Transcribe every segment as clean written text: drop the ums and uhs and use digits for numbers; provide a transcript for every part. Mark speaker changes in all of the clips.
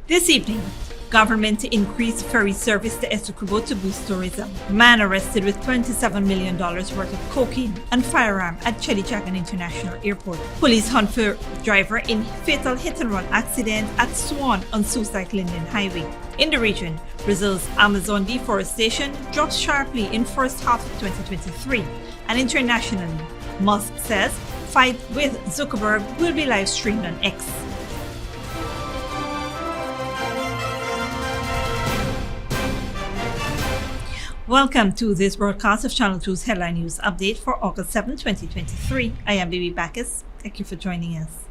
Speaker 1: This evening, government to increase ferry service to Essequibo to boost tourism. Man arrested with $27 million worth of cocaine and firearm at Cheddi Jagan International Airport. Police hunt for driver in fatal hit-and-run accident at Swan on Soesdyke Linden Highway. In the region, Brazil's Amazon deforestation drops sharply in first half of 2023. And internationally, MUSK says fight with Zuckerberg will be live streamed on X. Welcome to this broadcast of Channel 2's Headline News Update for August 7, 2023. I am Baby Bacchus. Thank you for joining us.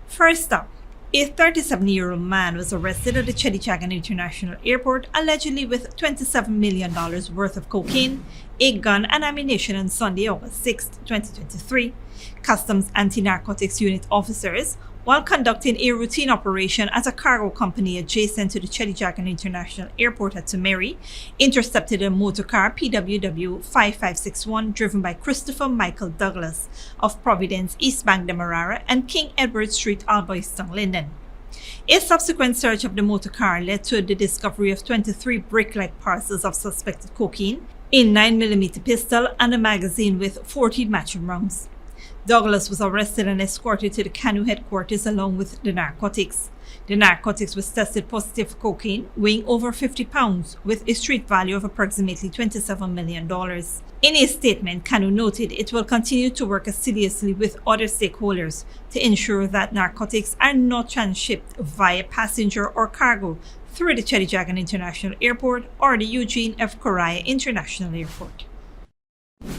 Speaker 1: First up, a 37-year-old man was arrested at the Cheddi Jagan International Airport allegedly with $27 million worth of cocaine, a gun and ammunition on Sunday, August 6, 2023. Customs Anti-Narcotics Unit officers, while conducting a routine operation at a cargo company adjacent to the Cheddi Jagan International Airport at Tumeri, intercepted a motor car PWW 5561 driven by Christopher Michael Douglas of Providence, East Bank Demerara and King Edward Street, Alboyston, Linden. A subsequent search of the motor car led to the discovery of 23 brick-like parcels of suspected cocaine, a 9mm pistol and a magazine with 14 matching rounds. Douglas was arrested and escorted to the Canoe headquarters along with the narcotics. The narcotics was tested positive for cocaine, weighing over 50 pounds, with a street value of approximately $27 million. In a statement, Canoe noted it will continue to work assiduously with other stakeholders to ensure that narcotics are not transshipped via passenger or cargo through the Cheddi Jagan International Airport or the Eugene F. Correa International Airport.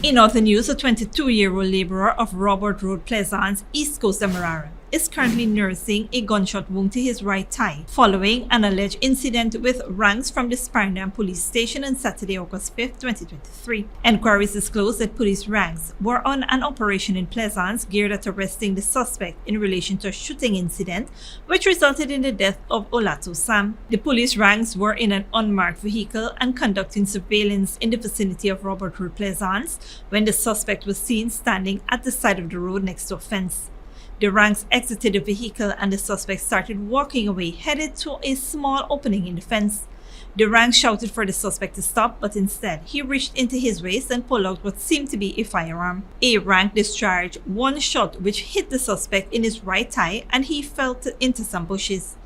Speaker 1: In other news, a 22-year-old laborer of Robert Road, Plaisance, East Coast Demerara, is currently nursing a gunshot wound to his right thigh following an alleged incident with ranks from the Firearm police station on Saturday, August 5, 2023. Enquiries disclosed that police ranks were on an operation in Plaisance geared at arresting the suspect in relation to a shooting incident which resulted in the death of Olato Sam. The police ranks were in an unmarked vehicle and conducting surveillance in the vicinity of Robert Road, Plaisance when the suspect was seen standing at the side of the road next to a fence. The ranks exited the vehicle and the suspect started walking away, headed to a small opening in the fence. The ranks shouted for the suspect to stop, but instead he reached into his waist and pulled out what seemed to be a firearm. A rank discharged one shot which hit the suspect in his right thigh and he fell into some bushes.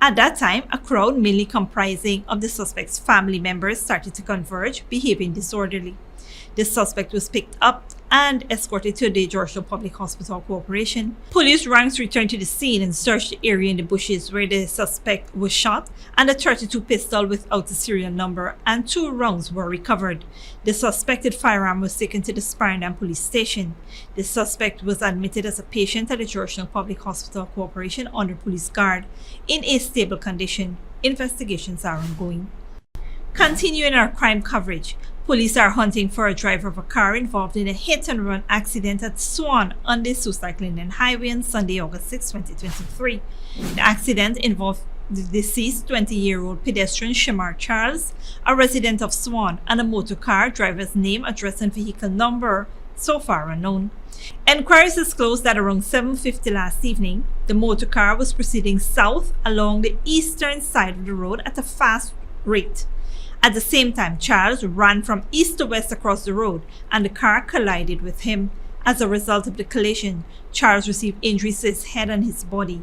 Speaker 1: At that time, a crowd mainly comprising of the suspect's family members started to converge, behaving disorderly. The suspect was picked up and escorted to the Georgetown Public Hospital Corporation. Police ranks returned to the scene and searched the area in the bushes where the suspect was shot, and a .32 pistol without a serial number and 2 rounds were recovered. The suspected firearm was taken to the Firearm police station. The suspect was admitted as a patient at the Georgetown Public Hospital Corporation under police guard in a stable condition. Investigations are ongoing. Continuing our crime coverage, police are hunting for a driver of a car involved in a hit-and-run accident at Swan on the Soesdyke Linden Highway on Sunday, August 6, 2023. The accident involved the deceased 20-year-old pedestrian Shamar Charles, a resident of Swan, and a motor car driver's name, address, and vehicle number so far unknown. Enquiries disclosed that around 7:50 last evening, the motor car was proceeding south along the eastern side of the road at a fast rate. At the same time, Charles ran from east to west across the road and the car collided with him. As a result of the collision, Charles received injuries to his head and his body.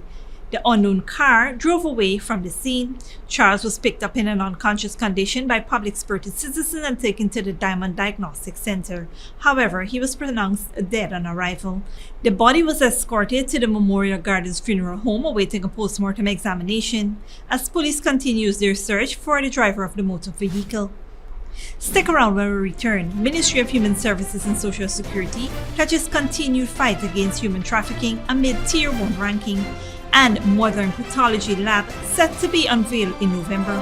Speaker 1: The unknown car drove away from the scene. Charles was picked up in an unconscious condition by public-spirited citizens and taken to the Diamond Diagnostic Center. However, he was pronounced dead on arrival. The body was escorted to the Memorial Gardens Funeral Home awaiting a post-mortem examination as police continues their search for the driver of the motor vehicle. Stick around when we return. Ministry of Human Services and Social Security pledges continued fight against human trafficking amid Tier 1 ranking, and modern pathology lab set to be unveiled in November.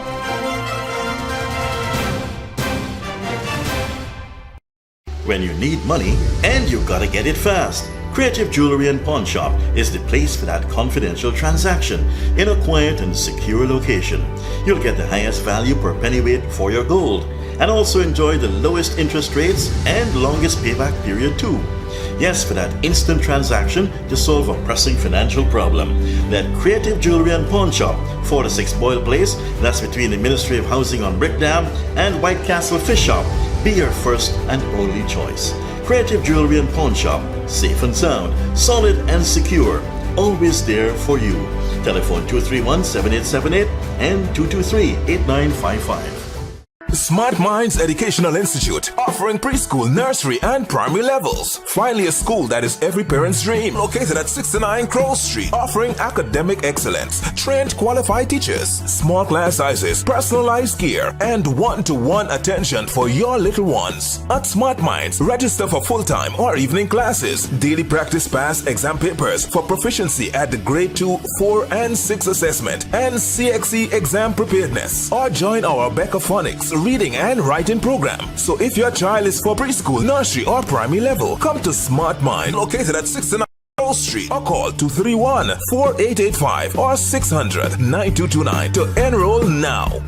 Speaker 2: When you need money and you gotta get it fast, Creative Jewelry and Pawn Shop is the place for that confidential transaction in a quiet and secure location. You'll get the highest value per pennyweight for your gold and also enjoy the lowest interest rates and longest payback period too. Yes, for that instant transaction to solve a pressing financial problem. That Creative Jewelry and Pawn Shop, 46 Boyle Place, that's between the Ministry of Housing on Brick Dam and White Castle Fish Shop, be your first and only choice. Creative Jewelry and Pawn Shop, safe and sound, solid and secure, always there for you. Telephone 231-7878 and 223-8955.
Speaker 3: Smart Minds Educational Institute, offering preschool, nursery, and primary levels. Finally, a school that is every parent's dream. Located at 69 Crow Street, offering academic excellence, trained qualified teachers, small class sizes, personalized care, and one-to-one attention for your little ones. At Smart Minds, register for full-time or evening classes, daily practice pass exam papers for proficiency at the grade 2, 4, and 6 assessment, and CXE exam preparedness. Or join our Becca Phonics reading and writing program. So if your child is for preschool, nursery, or primary level, come to Smart Mind, located at 69 Grove Street, or call 231-4885 or 600-9229 to enroll now.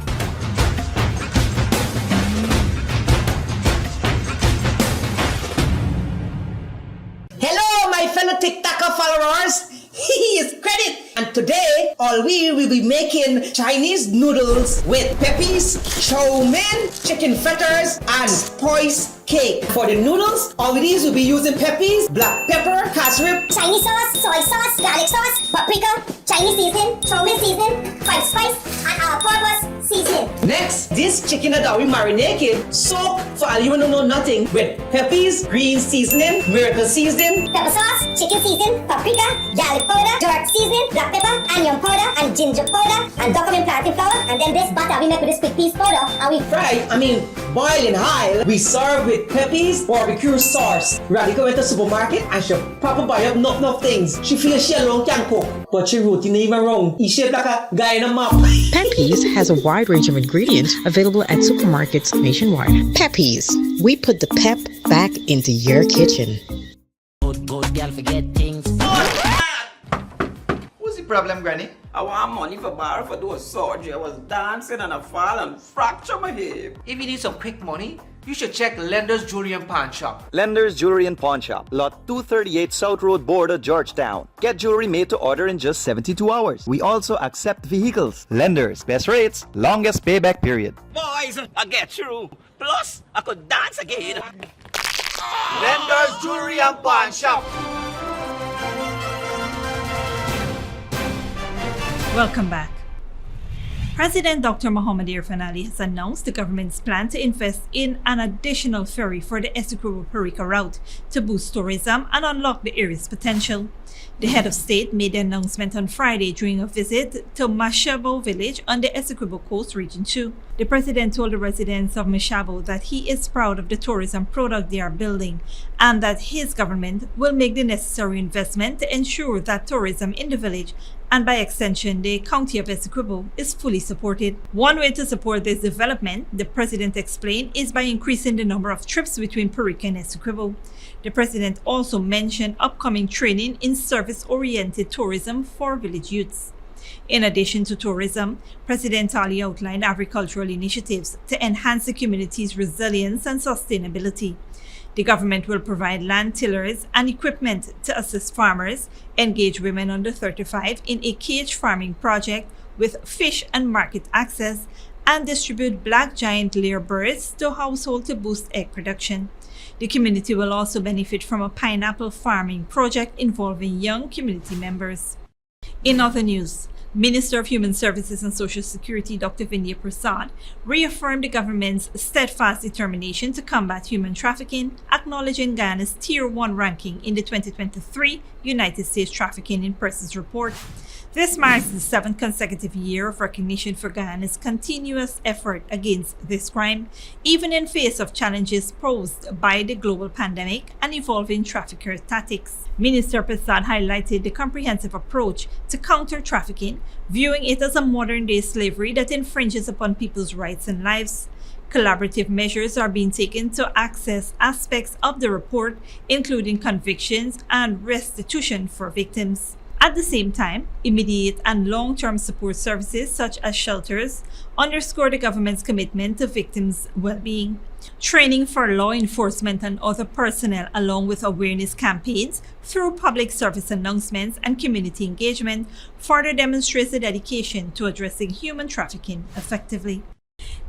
Speaker 4: Hello, my fellow TikToker followers. Here's Credit, and today we will be making Chinese noodles with peppies, chow mein, chicken fritters, and spice cake. For the noodles, all these will be using peppies, black pepper, cashew,
Speaker 5: Chinese sauce, soy sauce, garlic sauce, paprika, Chinese seasoning, chow mein seasoning, white spice, and all-purpose seasoning.
Speaker 4: Next, this chicken that we marinated, soak for all you who don't know nothing, with peppies, green seasoning, miracle seasoning,
Speaker 5: Pepper sauce, chicken seasoning, paprika, garlic powder, dark seasoning, black pepper, onion powder, and ginger powder, and document plantain flour, and then this butter we make with this quick piece powder, and we
Speaker 4: boil in high. We serve with peppies, barbecue sauce. Radhika went to the supermarket and she papa buy up enough things. She feels she alone can cook, but she routine even wrong. He shaped like a guy in a map.
Speaker 6: Peppies has a wide range of ingredients available at supermarkets nationwide. Peppies, we put the pep back into your kitchen.
Speaker 7: Good girl forget things.
Speaker 8: What's the problem, Granny? I want money for borrow for do a surgery. I was dancing and I fall and fracture my hip.
Speaker 9: If you need some quick money, you should check Lender's Jewelry and Pawn Shop.
Speaker 10: Lender's Jewelry and Pawn Shop, lot 238 South Road Border, Georgetown. Get jewelry made to order in just 72 hours. We also accept vehicles. Lender's, best rates, longest payback period.
Speaker 8: Boys, I get through. Plus, I could dance again. Lender's Jewelry and Pawn Shop.
Speaker 1: Welcome back. President Dr. Mohamed Irfan Ali has announced the government's plan to invest in an additional ferry for the Essequibo-Perica route to boost tourism and unlock the area's potential. The head of state made the announcement on Friday during a visit to Mashabo village on the Essequibo Coast, Region 2. The president told the residents of Mashabo that he is proud of the tourism product they are building and that his government will make the necessary investment to ensure that tourism in the village and by extension the county of Essequibo is fully supported. One way to support this development, the president explained, is by increasing the number of trips between Perica and Essequibo. The president also mentioned upcoming training in service-oriented tourism for village youths. In addition to tourism, President Ali outlined agricultural initiatives to enhance the community's resilience and sustainability. The government will provide land tillers and equipment to assist farmers, engage women under 35 in a cage farming project with fish and market access, and distribute black giant layer birds to households to boost egg production. The community will also benefit from a pineapple farming project involving young community members. In other news, Minister of Human Services and Social Security Dr. Vindhya Prasad reaffirmed the government's steadfast determination to combat human trafficking, acknowledging Guyana's Tier 1 ranking in the 2023 United States Trafficking in Persons Report. This marks the 7th consecutive year of recognition for Guyana's continuous effort against this crime, even in face of challenges posed by the global pandemic and evolving trafficker tactics. Minister Prasad highlighted the comprehensive approach to counter trafficking, viewing it as a modern-day slavery that infringes upon people's rights and lives. Collaborative measures are being taken to access aspects of the report, including convictions and restitution for victims. At the same time, immediate and long-term support services such as shelters underscore the government's commitment to victims' well-being. Training for law enforcement and other personnel, along with awareness campaigns through public service announcements and community engagement, further demonstrates the dedication to addressing human trafficking effectively.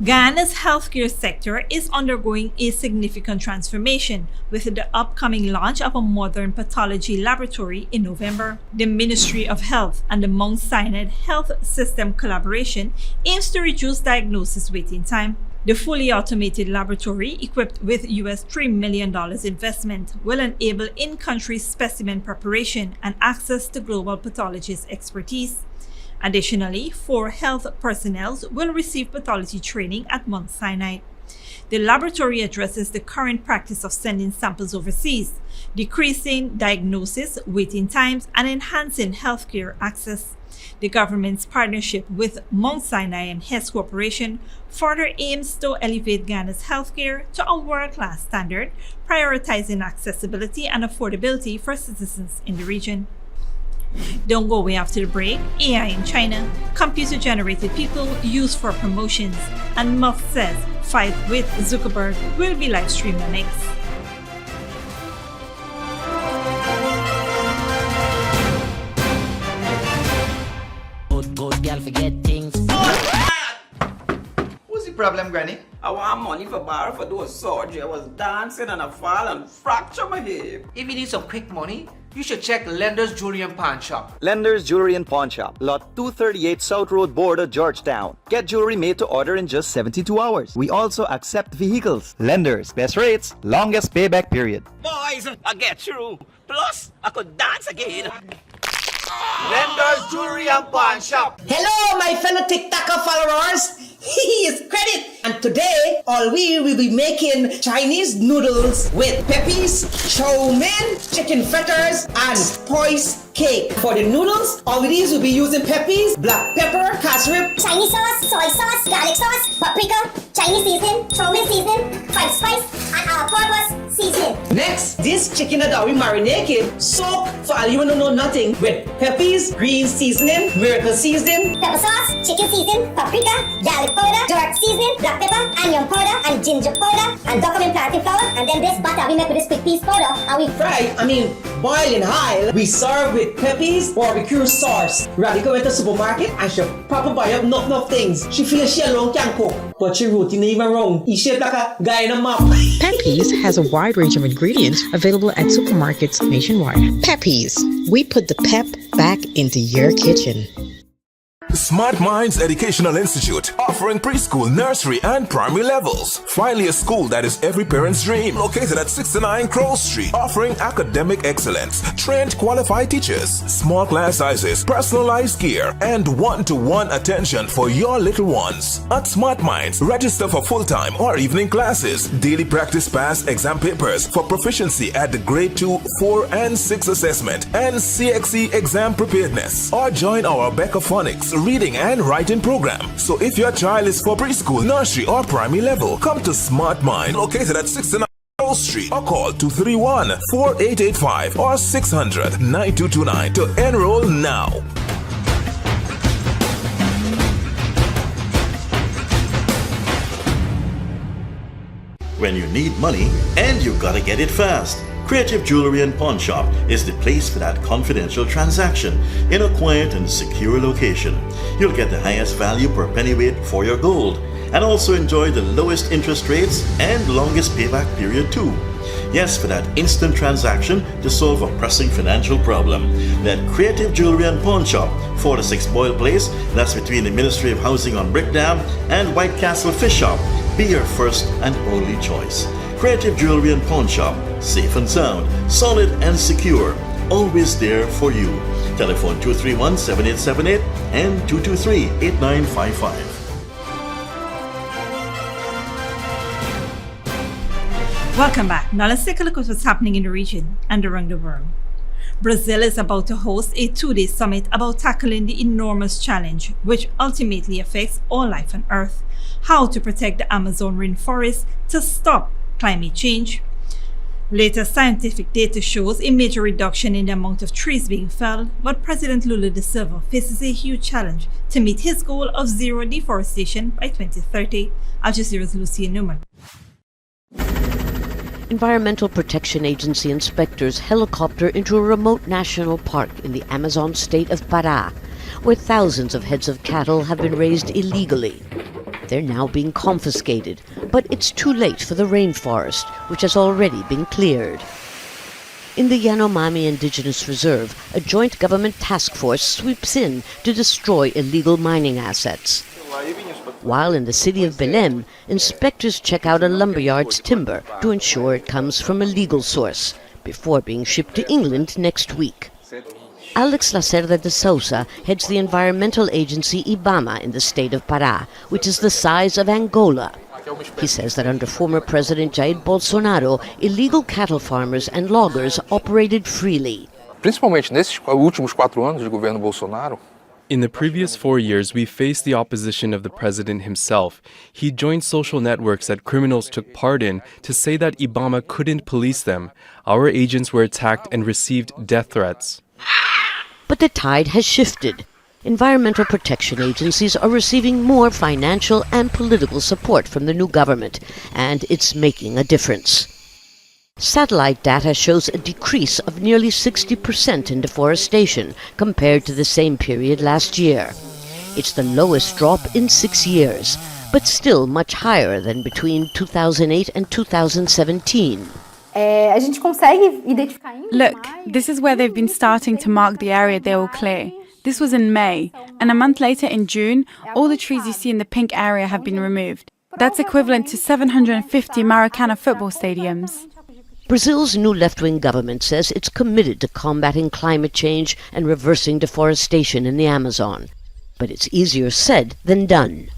Speaker 1: Ghana's healthcare sector is undergoing a significant transformation with the upcoming launch of a modern pathology laboratory in November. The Ministry of Health and the Mount Sinai Health System collaboration aims to reduce diagnosis waiting time. The fully automated laboratory, equipped with $3 million investment, will enable in-country specimen preparation and access to global pathologist expertise. Additionally, 4 health personnel will receive pathology training at Mount Sinai. The laboratory addresses the current practice of sending samples overseas, decreasing diagnosis waiting times, and enhancing healthcare access. The government's partnership with Mount Sinai and Hess Corporation further aims to elevate Ghana's healthcare to a world-class standard, prioritizing accessibility and affordability for citizens in the region. Don't go away after the break. AI in China, computer-generated people used for promotions, and MUSK says fight with Zuckerberg will be live streamed next.
Speaker 7: Good girl forget things.
Speaker 8: What's the problem, Granny? I want money for borrow for do a surgery. I was dancing and I fall and fracture my hip.
Speaker 9: If you need some quick money, you should check Lender's Jewelry and Pawn Shop.
Speaker 10: Lender's Jewelry and Pawn Shop, lot 238 South Road Border, Georgetown. Get jewelry made to order in just 72 hours. We also accept vehicles. Lenders, best rates, longest payback period.
Speaker 8: Boys, I get through. Plus, I could dance again. Lender's Jewelry and Pawn Shop.
Speaker 4: Hello, my fellow TikToker followers. He is Credit, and today all we will be making Chinese noodles with peppies, chow mein, chicken fritters, and spice cake. For the noodles, all of these will be using peppies, black pepper, cashew,
Speaker 5: Chinese sauce, soy sauce, garlic sauce, paprika, Chinese seasoning, chow mein seasoning, five spice, and all-purpose seasoning.
Speaker 4: Next, this chicken that we marinated, soak for all you wanna know nothing with peppies, green seasoning, miracle seasoning,
Speaker 5: Pepper sauce, chicken seasoning, paprika, garlic powder, dark seasoning, black pepper, onion powder, and ginger powder, and document planting flour, and then this butter we make with this quick piece powder, and we
Speaker 4: boil in high. We serve with peppies, barbecue sauce. Radica went to the supermarket and she proper buy up enough things. She feels she alone can cook, but she routine even wrong. He shaped like a guy in a map.
Speaker 6: Peppies has a wide range of ingredients available at supermarkets nationwide. Peppies, we put the pep back into your kitchen.
Speaker 3: Smart Minds Educational Institute, offering preschool, nursery, and primary levels. Finally, a school that is every parent's dream. Located at 69 Crow Street, offering academic excellence, trained qualified teachers, small class sizes, personalized gear, and one-to-one attention for your little ones. At Smart Minds, register for full-time or evening classes, daily practice pass exam papers for proficiency at the grade 2, 4, and 6 assessment, and CXE exam preparedness. Or join our Becca Phonics reading and writing program. So if your child is for preschool, nursery, or primary level, come to Smart Mind, located at 69 Street, or call 231-4885 or 600-9229 to enroll now.
Speaker 2: When you need money and you gotta get it fast, Creative Jewelry and Pawn Shop is the place for that confidential transaction in a quiet and secure location. You'll get the highest value per pennyweight for your gold and also enjoy the lowest interest rates and longest payback period too. Yes, for that instant transaction to solve a pressing financial problem. That Creative Jewelry and Pawn Shop, 4-6 Boyle Place, that's between the Ministry of Housing on Brickdam and White Castle Fish Shop, be your first and only choice. Creative Jewelry and Pawn Shop, safe and sound, solid and secure, always there for you. Telephone 231-7878 and 223-8955.
Speaker 1: Welcome back. Now let's take a look at what's happening in the region and around the world. Brazil is about to host a 2-day summit about tackling the enormous challenge which ultimately affects all life on Earth. How to protect the Amazon rainforest to stop climate change. Latest scientific data shows a major reduction in the amount of trees being felled, but President Lula da Silva faces a huge challenge to meet his goal of zero deforestation by 2030. Al Jazeera's Lucia Newman.
Speaker 11: Environmental Protection Agency inspectors helicopter into a remote national park in the Amazon state of Pará, where thousands of heads of cattle have been raised illegally. They're now being confiscated, but it's too late for the rainforest, which has already been cleared. In the Yanomami Indigenous Reserve, a joint government task force sweeps in to destroy illegal mining assets. While in the city of Belém, inspectors check out a lumberyard's timber to ensure it comes from a legal source, before being shipped to England next week. Alex Lacerda de Sousa heads the environmental agency IBAMA in the state of Pará, which is the size of Angola. He says that under former President Jair Bolsonaro, illegal cattle farmers and loggers operated freely.
Speaker 12: Principalmente nesses últimos 4 anos de governo Bolsonaro.
Speaker 13: In the previous 4 years, we faced the opposition of the president himself. He joined social networks that criminals took part in to say that IBAMA couldn't police them. Our agents were attacked and received death threats.
Speaker 11: But the tide has shifted. Environmental protection agencies are receiving more financial and political support from the new government, and it's making a difference. Satellite data shows a decrease of nearly 60% in deforestation compared to the same period last year. It's the lowest drop in 6 years, but still much higher than between 2008 and 2017.
Speaker 14: Look, this is where they've been starting to mark the area they will clear. This was in May, and a month later in June, all the trees you see in the pink area have been removed. That's equivalent to 750 Maracana football stadiums.
Speaker 11: Brazil's new left-wing government says it's committed to combating climate change and reversing deforestation in the Amazon. But it's easier said than done.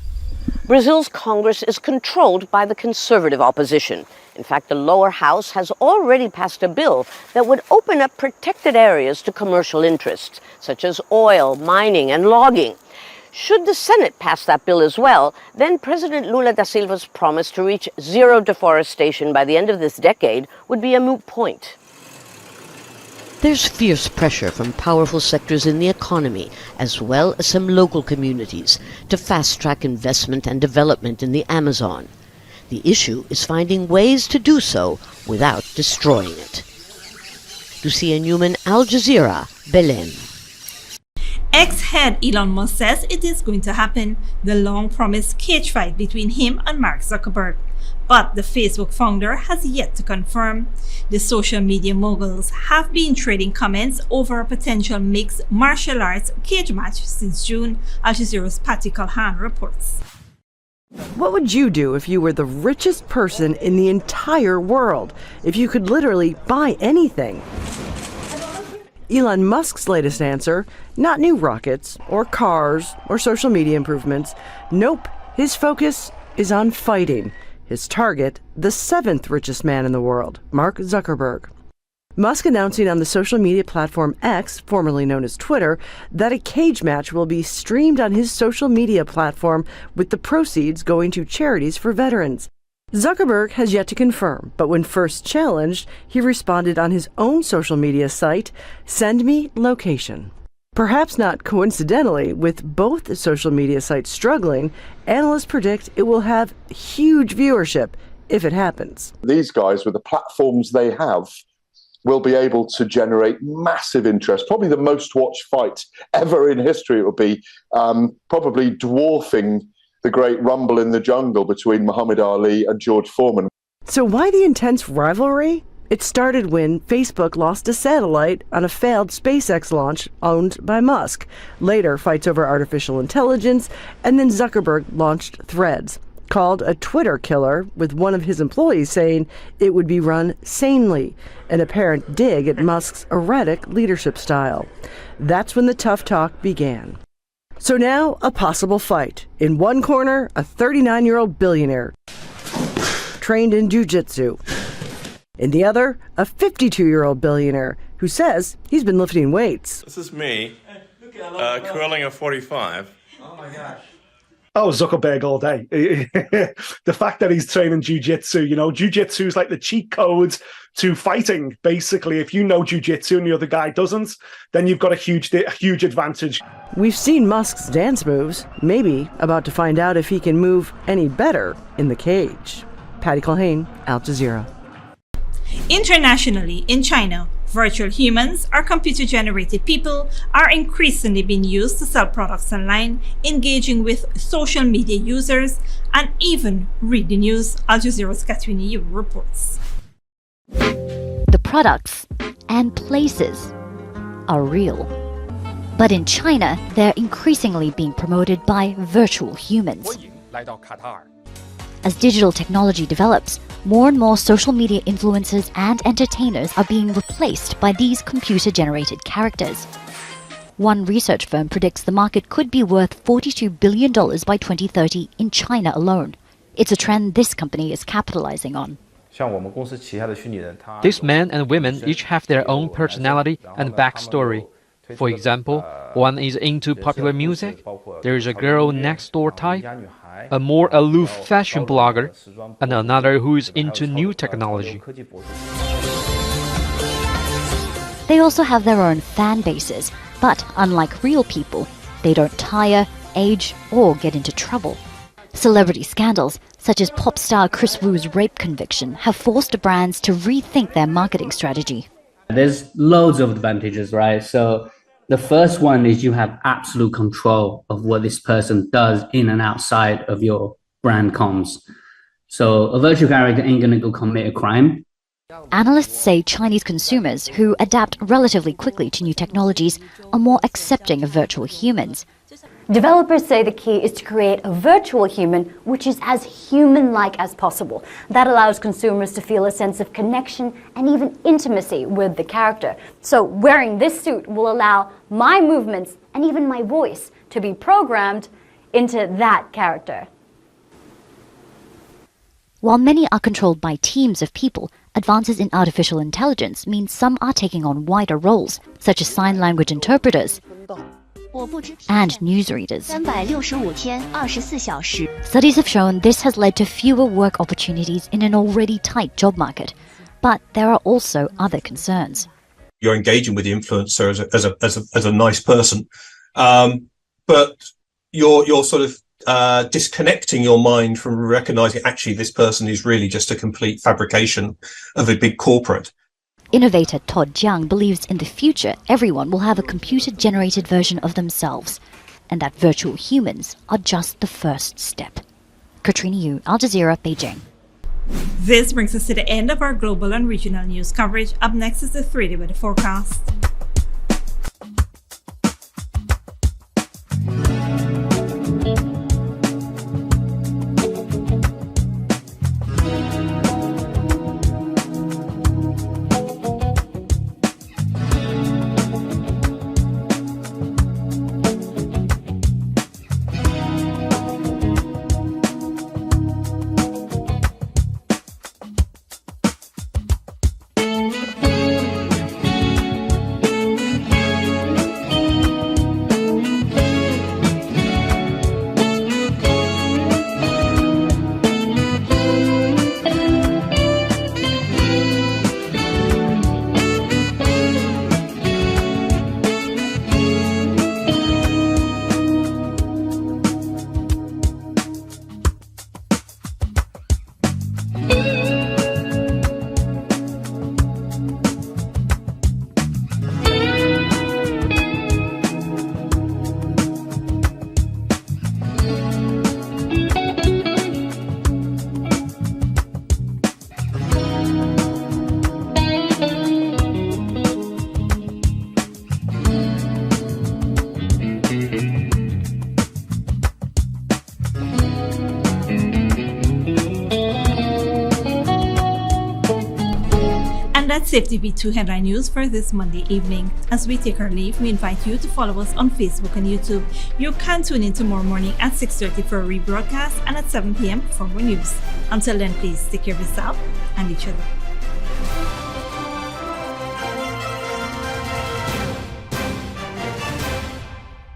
Speaker 11: Brazil's Congress is controlled by the conservative opposition. In fact, the lower house has already passed a bill that would open up protected areas to commercial interests, such as oil, mining, and logging. Should the Senate pass that bill as well, then President Lula da Silva's promise to reach zero deforestation by the end of this decade would be a moot point. There's fierce pressure from powerful sectors in the economy, as well as some local communities, to fast-track investment and development in the Amazon. The issue is finding ways to do so without destroying it. Lucia Newman, Al Jazeera, Belém.
Speaker 1: Ex-head Elon Musk says it is going to happen, the long-promised cage fight between him and Mark Zuckerberg. But the Facebook founder has yet to confirm. The social media moguls have been trading comments over a potential mixed martial arts cage match since June, Al Jazeera's Patty Calhan reports.
Speaker 15: What would you do if you were the richest person in the entire world? If you could literally buy anything? Elon Musk's latest answer, not new rockets, or cars, or social media improvements. Nope, his focus is on fighting. His target, the 7th richest man in the world, Mark Zuckerberg. Musk announcing on the social media platform X, formerly known as Twitter, that a cage match will be streamed on his social media platform with the proceeds going to charities for veterans. Zuckerberg has yet to confirm, but when first challenged, he responded on his own social media site, "Send me location." Perhaps not coincidentally, with both social media sites struggling, analysts predict it will have huge viewership if it happens.
Speaker 16: These guys, with the platforms they have, will be able to generate massive interest. Probably the most watched fight ever in history. It will be probably dwarfing the great rumble in the jungle between Muhammad Ali and George Foreman.
Speaker 15: So why the intense rivalry? It started when Facebook lost a satellite on a failed SpaceX launch owned by Musk. Later, fights over artificial intelligence, and then Zuckerberg launched Threads, called a Twitter killer, with one of his employees saying it would be run sanely, an apparent dig at Musk's erratic leadership style. That's when the tough talk began. So now, a possible fight. In one corner, a 39-year-old billionaire trained in jiu-jitsu. In the other, a 52-year-old billionaire who says he's been lifting weights.
Speaker 17: This is me, curling a 45.
Speaker 18: Oh my gosh. Oh, Zuckerberg all day. The fact that he's training jiu-jitsu, jiu-jitsu is like the cheat code to fighting. Basically, if you know jiu-jitsu and the other guy doesn't, then you've got a huge advantage.
Speaker 15: We've seen Musk's dance moves, maybe about to find out if he can move any better in the cage. Patty Culhane, Al Jazeera.
Speaker 1: Internationally, in China, virtual humans or computer-generated people are increasingly being used to sell products online, engaging with social media users, and even read the news, Al Jazeera's Katrina Yu reports.
Speaker 19: The products and places are real. But in China, they're increasingly being promoted by virtual humans. As digital technology develops, more and more social media influencers and entertainers are being replaced by these computer-generated characters. One research firm predicts the market could be worth $42 billion by 2030 in China alone. It's a trend this company is capitalizing on.
Speaker 20: These men and women each have their own personality and backstory. For example, one is into popular music, there is a girl next door type, a more aloof fashion blogger, and another who is into new technology.
Speaker 19: They also have their own fan bases, but unlike real people, they don't tire, age, or get into trouble. Celebrity scandals, such as pop star Chris Wu's rape conviction, have forced brands to rethink their marketing strategy.
Speaker 21: There's loads of advantages, right? So the first one is you have absolute control of what this person does in and outside of your brand comms. So a virtual character ain't gonna go commit a crime.
Speaker 19: Analysts say Chinese consumers, who adapt relatively quickly to new technologies, are more accepting of virtual humans.
Speaker 22: Developers say the key is to create a virtual human which is as human-like as possible. That allows consumers to feel a sense of connection and even intimacy with the character. So wearing this suit will allow my movements and even my voice to be programmed into that character.
Speaker 19: While many are controlled by teams of people, advances in artificial intelligence mean some are taking on wider roles, such as sign language interpreters and newsreaders. Studies have shown this has led to fewer work opportunities in an already tight job market. But there are also other concerns.
Speaker 23: You're engaging with the influencer as a nice person, but you're sort of disconnecting your mind from recognizing actually this person is really just a complete fabrication of a big corporate.
Speaker 19: Innovator Todd Jiang believes in the future everyone will have a computer-generated version of themselves, and that virtual humans are just the first step. Katrina Yu, Al Jazeera, Beijing.
Speaker 1: This brings us to the end of our global and regional news coverage. Up next is the 3-day weather forecast. That's Safety V2 headline news for this Monday evening. As we take our leave, we invite you to follow us on Facebook and YouTube. You can tune in tomorrow morning at 6:30 for a rebroadcast and at 7 p.m. for more news. Until then, please take care of yourself and each other.